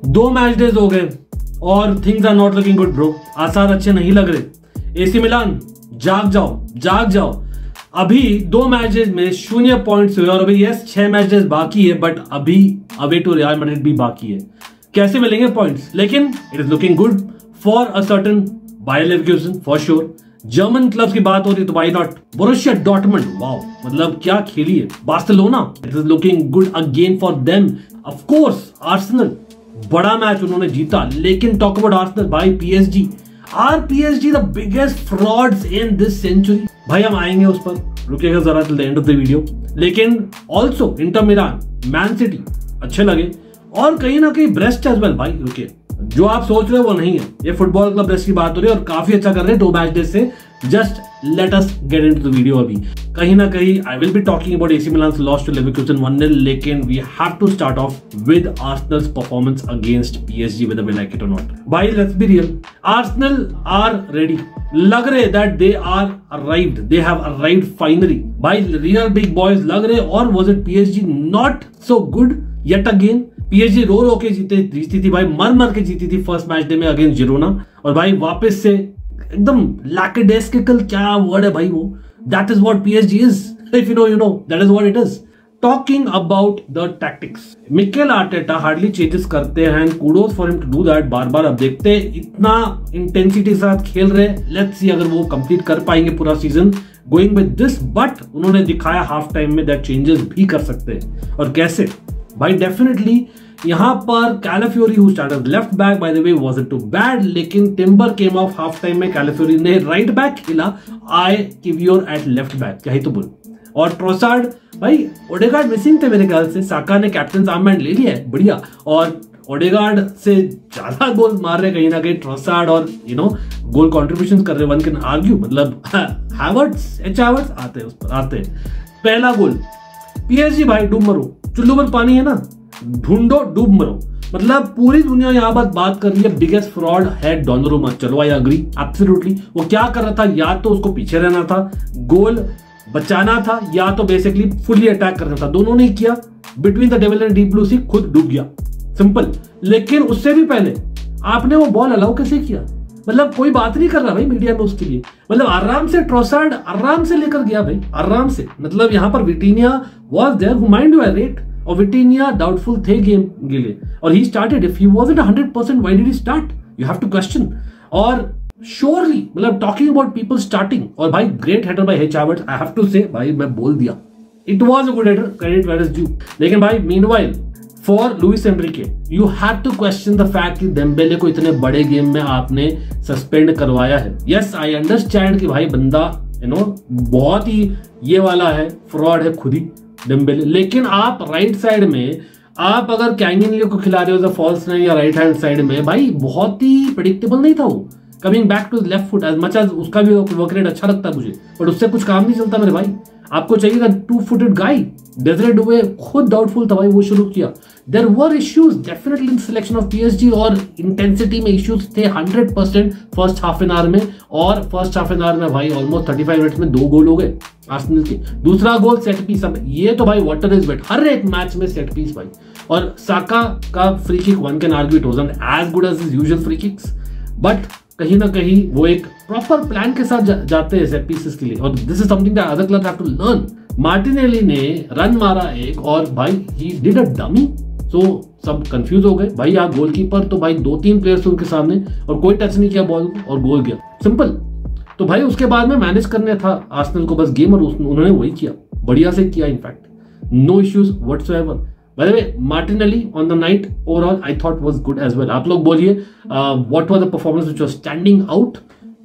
दो match days हो गए और things are not looking good bro. आसार अच्छे नहीं लग रहे। एसी मिलान जाग जाओ। अभी 2 मैचेस में 0 पॉइंट्स हुए और अभी यस 6 मैचेस बाकी है, बट अभी अवे टू रियल मैड्रिड भी बाकी है। कैसे मिलेंगे पॉइंट्स? लेकिन it is looking good for a certain Bayer Leverkusen for sure. German clubs की बात हो रही तो why not Borussia Dortmund, wow मतलब क्या खेली है। Barcelona, it is looking good again for them. Of course Arsenal, बड़ा मैच उन्होंने जीता। लेकिन टॉक अबाउट आर्सेनल भाई, PSG, are PSG the biggest frauds in this century? भाई हम आएंगे उस पर, रुकेगा जरा till the end of the video. लेकिन also Inter Milan, Man City अच्छे लगे और कहीं ना कहीं ब्रेस्ट एज वेल। भाई रुके, जो आप सोच रहे हो वो नहीं है। ये फुटबॉल क्लब ब्रेस्ट की बात हो रही है और काफी अच्छा कर रहे हैं 2 मैच डे से। Just let us get into the video. अभी कहीं ना कहीं I will be talking about AC Milan loss to Leverkusen 1-0, लेकिन we have to start off with Arsenal's performance against PSG whether we like it और not. भाई let's be real, Arsenal are ready. लग रहे that they are arrived, they have arrived finally. भाई real big boys लग रहे। और was it PSG not so good yet again? PSG रो के जीती थी भाई, मर के जीती थी फर्स्ट मैच डे में अगेंस्ट जिरोना। और भाई वापस से एकदम लैकेडेस्टिकल, क्या वर्ड है भाई वो, that is what PSG is. If you know that is what it is. Talking about the tactics, Mikel Arteta hardly changes करते हैं, kudos for him to do that. बार बार अब देखते हैं, इतना इंटेंसिटी के साथ खेल रहे। लेट्स सी अगर वो कंप्लीट कर पाएंगे पूरा season going with this. But उन्होंने दिखाया हाफ टाइम में दैट चेंजेस भी कर सकते हैं। और कैसे भाई? डेफिनेटली यहां पर Calafiori who started left back, by the way wasn't too bad, लेकिन Timber came off half time में। कैलाफियोरी ने राइट बैक खेला, I Kiwior at left back, क्या ही तो बोल। और ट्रोसार्ड, भाई ओडेगार्ड मिसिंग थे मेरे ख्याल से, साका ने कैप्टन आर्मबैंड ले लिया है, बढ़िया। और ओडेगार्ड से ज्यादा गोल मार रहे कहीं ना कहीं ट्रोसार्ड, और गोल कॉन्ट्रीब्यूशन कर रहे। वन कैन आर्ग्यू, मतलब हैवर्ट्स, आते हैं उस पर आते हैं। पहला गोल पीएसजी, भाई डूब मरो, चुल्लू पर पानी है ना, ढूंढो डूब मरो। मतलब पूरी दुनिया यहाँ पर बात कर रही है बिगेस्ट फ्रॉड है डोनारुमा। चलो आई अग्री एब्सोल्युटली। वो क्या कर रहा था? या तो उसको पीछे रहना था, गोल बचाना था, या तो बेसिकली फुली अटैक करना था। दोनों नहीं किया। Between the devil and deep blue sea खुद डूब गया, सिंपल। लेकिन उससे भी पहले आपने वो बॉल अलाउ कैसे किया? मतलब कोई बात नहीं कर रहा भाई मीडिया में उसके लिए। मतलब आराम से ट्रोसार्ड आराम से लेकर गया भाई, आराम से। मतलब यहाँ पर Vitinha was there, who mind you I rate, और विटीनिया डाउटफुल थे गेम के लिए, और he started. If he wasn't 100%, why did he start? You have to question. और श्योरली मतलब टॉकिंग अबाउट पीपल स्टार्टिंग, और भाई ग्रेट हेडर बाय हेच Havertz, I have to say, भाई मैं बोल दिया, it was a good header, credit where is due. लेकिन भाई meanwhile for Luis Enrique you have to question the fact कि डेम्बेले को इतने बड़े गेम में आपने सस्पेंड करवाया है। यस आई अंडरस्टैंड कि भाई बंदा बहुत ही ये वाला है, फ्रॉड है खुद ही डेम्बेले। लेकिन आप राइट साइड में आप अगर कैंगिनलियो को खिला रहे हो फॉल्स नाइन या राइट हैंड साइड में, भाई बहुत ही प्रेडिक्टेबल नहीं था वो। Coming back to left foot, as much as उसका भी वर्क रेट अच्छा लगता है मुझे, बट उससे कुछ काम नहीं चलता मेरे भाई। आपको चाहिए 2-footed गाय। डेजरे डुवे खुद डाउटफुल था भाई, वो शुरू किया। There were issues definitely in selection of PSG, और इंटेंसिटी में इश्यूज थे 100% फर्स्ट हाफ एन आवर में। और फर्स्ट हाफ एन आवर में भाई ऑलमोस्ट 35 मिनट्स में 2 गोल हो गए आर्सेनल के। दूसरा गोल सेट पीस, ये तो भाई वाटर इज वेट, हर एक मैच में सेट पीस भाई। और साका का free kick, one can argue it wasn't as good as his usual free kicks, but कहीं ना कहीं वो एक प्रॉपर प्लान के साथ जाते हैं सेट पीसेस के लिए। और this is something that other clubs have to learn. Martinelli ने रन मारा एक, और भाई ही डिड अ डमी, सो सब कंफ्यूज हो गए भाई। यहाँ गोलकीपर तो भाई 2-3 प्लेयर्स थे उनके सामने, और कोई टच नहीं किया बॉल को, और गोल गया, सिंपल। तो भाई उसके बाद में मैनेज करने था आर्सेनल को बस गेम, और उन्होंने वही किया, बढ़िया से किया। In fact no issues whatsoever. By the way, Martinelli on the night overall I thought was good as well. आप लोग बोलिए what was the performance which was standing out?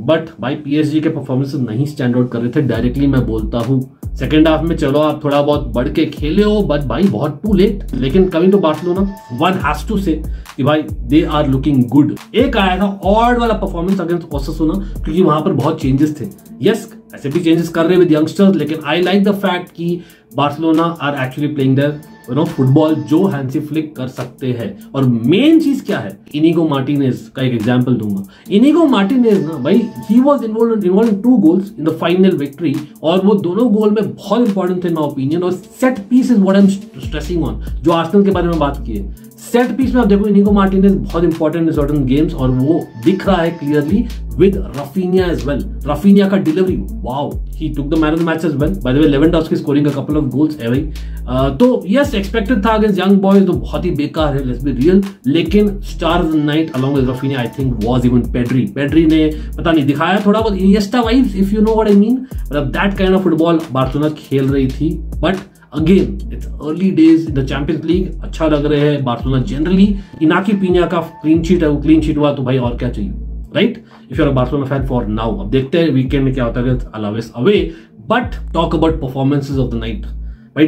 But भाई पीएसजी के परफॉर्मेंसेस नहीं स्टैंड आउट कर रहे थे। Directly मैं बोलता हूँ सेकेंड हाफ में चलो आप थोड़ा बहुत बढ़ के खेले हो, बट भाई बहुत टू लेट। लेकिन coming to Barcelona, one has to say कि भाई दे आर लुकिंग गुड। एक आया था ऑड वाला परफॉर्मेंस अगेंस्ट ओसासुना, क्योंकि वहां पर बहुत चेंजेस थे। यस ऐसे भी चेंजेस कर रहे हैं विद यंगस्टर्स, लेकिन आई लाइक द फैक्ट कि Barcelona are actually playing their football जो हैंसी फ्लिक कर सकते हैं। और मेन चीज क्या है, इनिगो मार्टिनेज का एक एग्जांपल दूंगा। इनिगो मार्टिनेज ना भाई, he was involved in 2 goals in the final victory, और वो दोनों गोल में बहुत इंपॉर्टेंट थे इन माय ओपिनियन। और set piece is what I am stressing on, जो आर्सेनल के बारे में बात की है। सेट पीस में आप देखो इनिगो मार्टिनेज बहुत इंपॉर्टेंट इन सर्टेन गेम्स, और वो दिख रहा है clearly with Raphinha as well. Raphinha का delivery, wow, he took the man of the match as well. By the way Lewandowski scoring a couple of goals है भाई। तो यस एक्सपेक्टेड था अगेंस्ट यंग बॉयज, तो बहुत ही बेकार है, लेट्स बी रियल। लेकिन star of the night along with Raphinha I think was even Pedri. Pedri ने पता नहीं दिखाया थोड़ा बहुत Iniesta vibes, if you know what I mean, मतलब that kind of football Barcelona खेल रही थी। But again it's early days in the Champions League, अच्छा लग रहे हैं बार्सिलोना जनरली। इनाकी पीनिया का क्लीन शीट है, वो क्लीन शीट हुआ तो भाई और क्या चाहिए, right? If you are a Barcelona fan for now. अब देखते हैं वीकेंड में क्या होता है Alaves away. But talk about performances of the night भाई।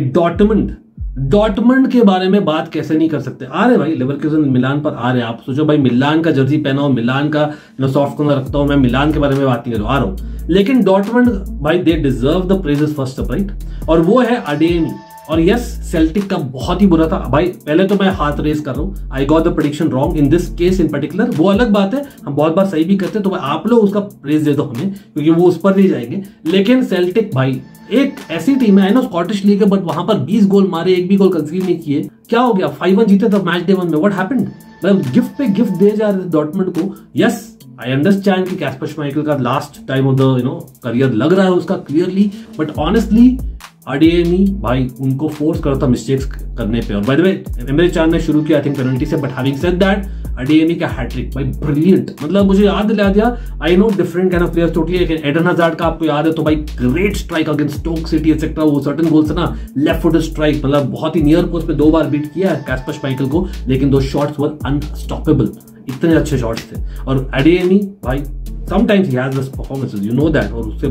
डॉर्टमंड के बारे में बात कैसे नहीं कर सकते। आ रहे भाई लेवरकुसेन मिलान पर आ रहे। आप सोचो भाई मिलान का जर्सी पहना हो, मिलान का सॉफ्ट कॉर्नर रखता हूं, मैं मिलान के बारे में बात नहीं कर रहा हूं, आ रहा हूं। लेकिन डॉर्टमंड भाई they deserve the praises first up, right? और वो है अडेमी। और यस सेल्टिक का बहुत ही बुरा था भाई। पहले तो मैं हाथ रेस कर रहा हूँ, I got the prediction wrong in this case in particular. वो अलग बात है, हम बहुत बार सही भी करते हैं, तो आप लोग उसका प्रेज दे दो हमें, क्योंकि वो उस पर नहीं जाएंगे। लेकिन सेल्टिक भाई एक ऐसी टीम है ना, स्कॉटिश लीग है, बट वहां पर 20 गोल मारे, एक भी गोल कंसीड नहीं किए। क्या हो गया? 5-1 जीते थे मैच डे 1 में। What happened? मतलब गिफ्ट पे गिफ्ट दे जा रहे थे डॉर्टमंड को। यस आई अंडरस्टैंड कि कैस्पर श्माइकल का last time of the career लग रहा है उसका क्लियरली, बट ऑनेस्टली अडेमी भाई उनको फोर्स करता मिस्टेक्स करने पे। और by the way Emre Can ने शुरू किया आई थिंक पेनल्टी से, but having said that Adeyemi का हैट्रिक भाई ब्रिलियंट, मतलब मुझे याद दिला दिया। I know different kind of players totally, लेकिन एडन हजार्ड का आपको याद है तो भाई great strike against Stoke City etcetera, वो सर्टेन गोल्स है ना, लेफ्ट फुटेड स्ट्राइक, मतलब बहुत ही नियर पोस्ट पे 2 बार बीट किया कैस्पर श्माइकल को, लेकिन दो शॉट्स वर अनस्टॉपेबल, इतने अच्छे शॉट्स थे। और अडेमी भाई sometimes he has this performances, you know that, और उससे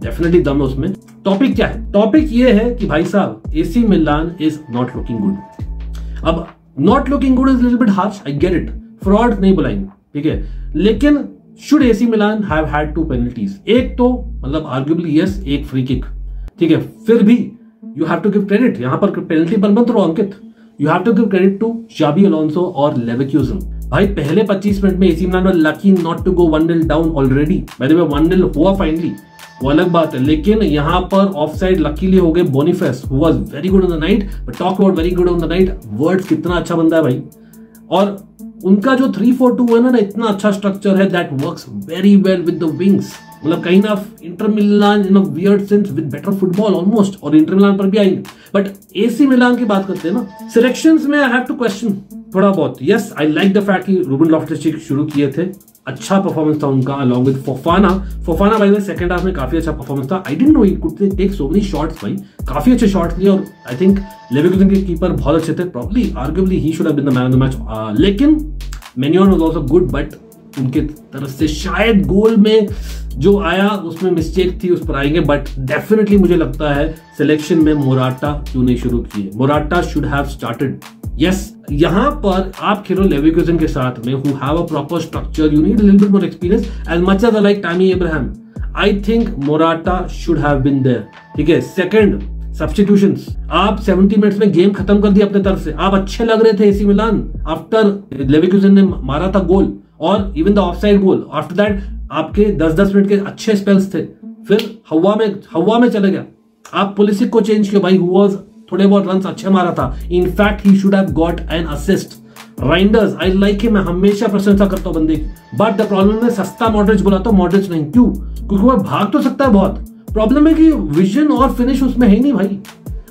डेफिनेटली दम है उसमें। टॉपिक क्या है? टॉपिक ये है कि भाई साहब AC Milan is not looking good. अब not looking good is little bit harsh, I get it, fraud नहीं बुलाएंगे, ठीक है, लेकिन should AC Milan have had 2 penalties? एक तो मतलब आर्ग्यूबली यस, एक फ्री किक, ठीक है, फिर भी you have to give credit. यहां पर पेनल्टी पर मत रहो Ankit, you have to give credit to Xabi Alonso और लेवरकुसेन। भाई पहले 25 मिनट में AC Milan were lucky not to go 1-0 down already. By the way 1-0 हुआ फाइनली, वो अलग बात है, लेकिन यहां पर ऑफसाइड लकीली हो गए Boniface, who was very good on the night. But talk about very good on the night, words कितना अच्छा बंदा है भाई। और उनका जो 3-4-2 है ना, इतना अच्छा स्ट्रक्चर है that works very well with the wings, मतलब kind of Inter Milan in a weird sense with better football almost, और इंटर मिलान पर भी आएंगे। बट एसी मिलान की बात करते हैं ना, सिलेक्शंस में आई हैव टू क्वेश्चन थोड़ा बहुत। Yes I like the fact कि रूबन लॉफ्टस-चीक शुरू किए थे, अच्छा परफॉर्मेंस था उनका along with Fofana by the way second half में काफी अच्छा परफॉर्मेंस था। I didn't know he could take so many shots भाई, काफी अच्छे शॉट्स लिए। और आई थिंक लेवरकुसेन के कीपर बहुत अच्छे थे, probably arguably he should have been the man of the match. लेकिन मेन्योन वाज आल्सो गुड, बट उनके तरफ से शायद गोल में जो आया उसमें मिस्टेक थी, उस पर आएंगे। बट डेफिनेटली मुझे लगता है सिलेक्शन में मोराटा क्यों नहीं शुरू किए, Morata should have started. Yes यहां पर आप खेलो लेवरकुसेन के साथ में, who have a proper structure, you need a little bit more experience. As much as I like Tammy Abraham, I think Morata should have been there, ठीक है। Second, substitutions, आप 70 मिनट्स में गेम खत्म कर दिया अपने तरफ से, आप अच्छे लग रहे थे एसी मिलान आफ्टर लेवरकुसेन ने मारा था गोल, और even the offside goal. After that आपके 10-10 मिनट के अच्छे स्पेल्स थे, फिर हवा में चले गया। आप पुलिसिक को चेंज किया भाई, हु वाज थोड़े बहुत रन अच्छे मारा था, in fact he should have got an assist. Reijnders I like him, मैं हमेशा प्रशंसा करता हूं बंदे की, बट द प्रॉब्लम है सस्ता मॉडरिच बुलाता हूं, मॉडरिच नहीं। क्यों? क्योंकि वो भाग तो सकता है बहुत, प्रॉब्लम है कि विजन और फिनिश उसमें है नहीं भाई।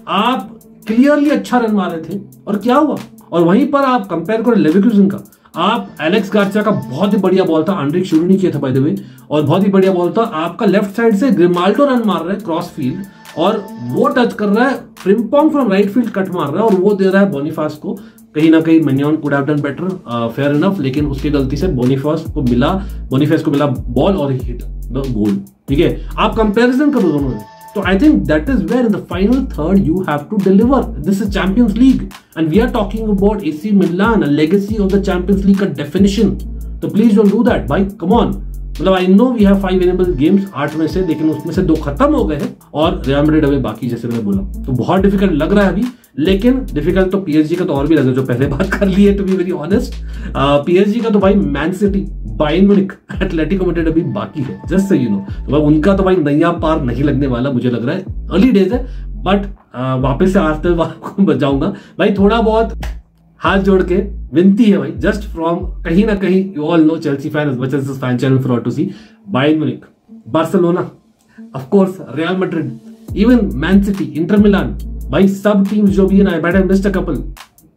आप क्लियरली अच्छा रन मारे थे और क्या हुआ? और वहीं पर आप कंपेयर करें लेवरकुसेन का, आप एलेक्स गार्सिया का बहुत ही बढ़िया बॉल था, एंड्रिक शुरू नहीं किया था बाय द वे, और बहुत ही बढ़िया बॉल था आपका, लेफ्ट साइड से ग्रिमाल्डो रन मार रहा है क्रॉस फील्ड, और वो टच कर रहा है, Frimpong from right field cut मार रहा है, और वो दे रहा है बोनीफास को। कहीं ना कहीं मेन्योन could have done better, fair enough, लेकिन उसकी गलती से बोनीफास को मिला बॉल और हिट द गोल, ठीक है। आप कंपैरिजन करो दोनों में, तो I think that is where in the final third you have to deliver. This is Champions League and we are talking about AC Milan, legacy of the Champions League का definition, तो please don't do that भाई, come on. मतलब I know we have 5 winnable games 8 में से, लेकिन उसमें से 2 खत्म हो गए हैं और रियल मैड्रिड अभी बाकी, जैसे मैंने बोला, तो बहुत डिफिकल्ट लग रहा है अभी। लेकिन डिफिकल्ट तो पीएसजी का तो और भी लग रहा है, जो पहले बात कर ली है, to be very honest. PSG का तो भाई Man City, Bayern Munich, Atletico Madrid अभी बाकी है, जस्ट सो यू नो। तो भाई उनका तो भाई नैया पार नहीं लगने वाला, मुझे लग रहा है। अर्ली डेज है, बट वापस से आज तक बजाऊंगा भाई। थोड़ा बहुत हाथ जोड़ के विनती है भाई, जस्ट फ्रॉम कहीं ना कहीं, you all know Chelsea fan as much as this fan channel for to see, Bayern Munich, Barcelona, of course Real Madrid, even Man City, Inter Milan, भाई सब टीम्स जो भी है ना, बैट मिस्ड अ कपल,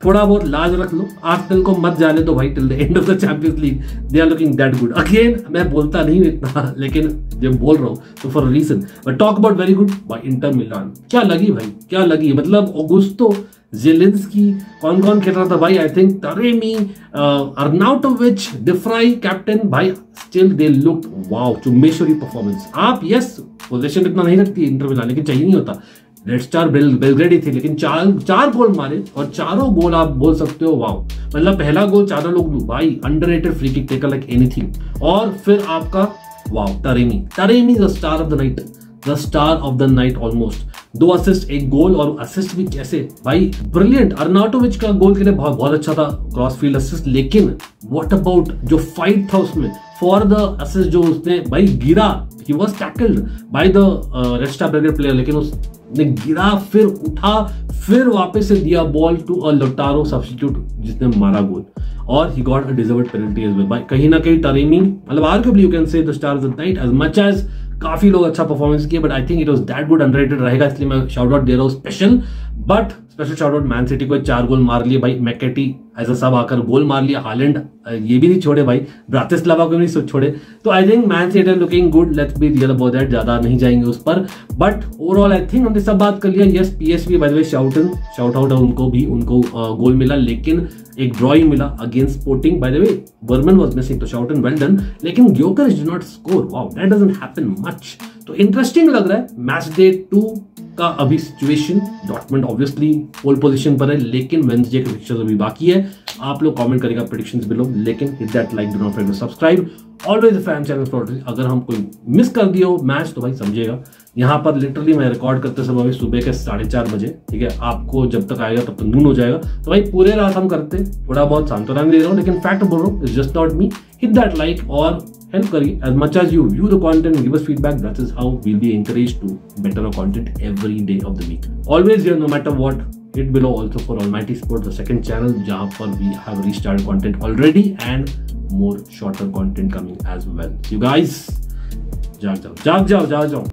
थोड़ा बहुत लाज रख लो। आर्सेनल को मत जाने दो भाई till the end of the Champions League, they are looking that good. Again मैं बोलता नहीं हूं इतना, लेकिन जब बोल रहा हूं तो for a reason. But talk about very good by Inter Milan, क्या लगी भाई, क्या लगी। मतलब ऑगुस्तो, ज़ेलिंस्की, कौन कौन खेल रहा था भाई, आई थिंक तरेमी, अर्नाउटोविच, डिफ्राई कैप्टन, भाई स्टिल दे लुक वाओ, चुम्बेश्वरी परफॉर्मेंस। आप यस पोजीशन इतना नहीं रखती इंटर मिलान, लेकिन चाहिए नहीं होता, रेड स्टार बेलग्रेड ही थे, लेकिन चार गोल मारे और चारों गोल आप बोल सकते हो वाओ। मतलब पहला गोल चारों लोग भाई underrated free kick taker like anything. और फिर आपका wow Taremi the star of the night, the star of the night almost. 2 assist, 1 goal, और असिस्ट भी कैसे भाई, ब्रिलियंट। अर्नाटोविच का गोल के लिए बहुत अच्छा था, क्रॉस फील्ड असिस्ट। लेकिन व्हाट अबाउट जो फाइट था उसमें फॉर द असिस्ट, जो उसने भाई गिरा, he was tackled by the Red Star Belgrade player, लेकिन उसने गिरा, फिर उठा, फिर वापस से दिया ball to a Lautaro substitute, जिसने मारा गोल, और he got a deserved penalty as well. भाई कहीं ना कहीं तरेमी, मतलब arguably you can say the star of the night, as much as काफी लोग अच्छा परफॉर्मेंस किए, but I think it was that good, underrated रहेगा, इसलिए मैं शाउट आउट दे रहा हूँ special. But special shout out man city को, 4 गोल मार लिए भाई, मैकेटी एज अ सब आकर गोल मार लिया, हालैंड ये भी नहीं छोड़े भाई, ब्रातिस्लावा को भी नहीं छोड़े। तो I think Man City are looking good, let's be real about that, ज्यादा नहीं जाएंगे उस पर। बट ओवरऑल आई थिंक हमने सब बात कर लिया। Yes PSV bye the way shout out है उनको भी, उनको गोल मिला, लेकिन एक ड्रॉइंग मिला against Sporting. By the way वर्मन वाज मिसिंग, तो शाउट एंड वेल डन, लेकिन Gyokeres did not score, wow that doesn't happen much. तो इंटरेस्टिंग लग रहा है मैच डे 2 का अभी situation. Dortmund obviously pole position पर है, लेकिन वेडनेसडे के फिक्चर्स अभी बाकी है। आप लोग कमेंट करेगा प्रेडिक्शंस बिलो, लेकिन hit that like, do not forget to subscribe, always fan channel for. अगर हम कोई मिस कर दिया हो मैच तो भाई समझिएगा, यहाँ पर लिटरली मैं रिकॉर्ड करते समय सुबह के 4:30 बजे, ठीक है, आपको जब तक आएगा तब तक नून हो जाएगा। तो भाई पूरे रात हम करते, थोड़ा बहुत सांत्वना दे रहा हूँ, लेकिन फैक्ट बोल रहा हूँ, it's just not me. Hit that like और help करिए, as much as you view the content, give us feedback, that is how we'll be encouraged to better our content every day of the week. Always here, no matter what, hit below also for Almighty Sports, the second channel, जहाँ पर we have restarted content already and more shorter content coming as well. You guys, जाग जाओ।